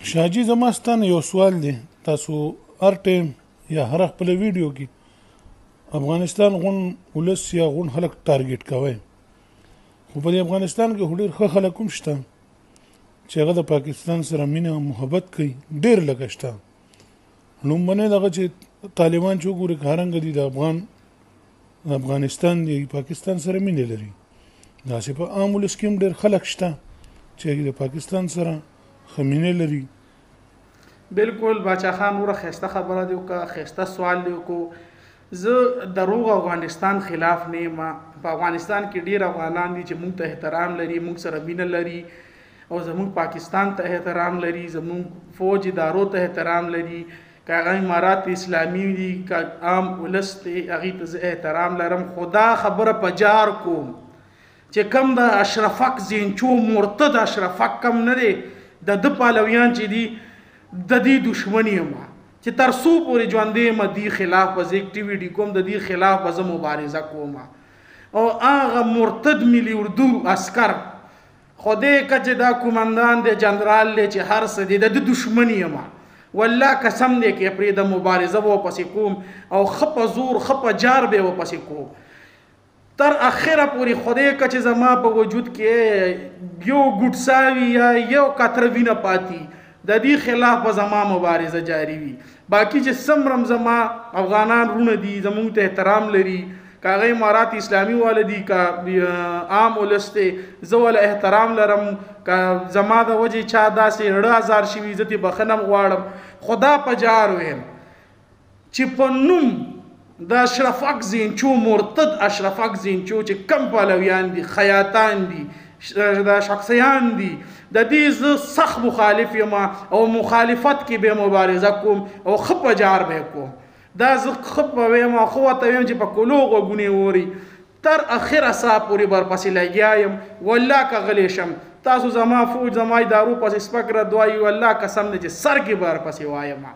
شاجي زما ستانه یو سوال دی تاسو هر ټیم یا هر خپل ویډیو کې افغانستان غون ولس یا غون خلک ټارګټ کوي خو په افغانستان کې ډېر ښه خلک هم شته چې هغه د پاکستان سره مینه محبت کوي ډېر لږ شته لومبنه دغه چې طالبان چې وګوري کارنګ دي د افغانستان دی پاکستان سره مینه لري داسې په عام ولس کې هم ډېر خلک شته چې د پاکستان سره خمینه لري. بالکل باچا خان وره خسته خبره دی او خسته سوال دی کو زه دروغ افغانستان خلاف نه ما په افغانستان کې ډیر افغانان دي چې موږ ته احترام لري موږ سره مینه لري او زموږ پاکستان ته احترام لري زموږ فوج ادارو ته احترام لري کاغه امارات اسلامي دي کا عام ولس ته هغه ته احترام لرم خدا خبره پجار کوم چې کم د اشرفک زینچو مرتد اشرفک کم نه دی د پالویان چې دي د دې دشمنی ما چې تر څو پورې ژوندې ما دی خلاف به اکټیویټي کوم د دې خلاف به مبارزه کوم او هغه مرتد ملي اردو عسكر خدای کچې دا کومندان د جنرال له چې هر څه دي د دشمنی ما والله قسم دې کې پرې د مبارزه و پسې کوم او خپ زور خپ جار به و پسې کوم تر اخره پوری خدای کچ زما په وجود کې یو ګټساوی یا یو کتروینه پاتی د دې خلاف به زما مبارزه جاری وي باقی چې سمرم زما افغانان رونه دي زموږ ته احترام لري کاغه امارات اسلامي والدي کا عام ولسته زول احترام لرم کا زما د وجه چا داسې 10000 شي عزت بخنم غواړم خدا پجار ویم چې په نوم د اشرفک زینچو مرتد اشرفک زینچو چې کم پالویان دي خیاطان دي د شخصیان دي د دې سخت مخالف یم او مخالفت کې به مبارزه کوم او خپ جار به کوم دا ز خپ ویم خو ته ویم چې په کلوغ غونی ووري تر اخره سا پوری بر پسې لګیایم والله کا غلی شم تاسو زما فوج زما ادارو پسې سپکره دوای والله قسم نه چې سر کې بر پسې وایم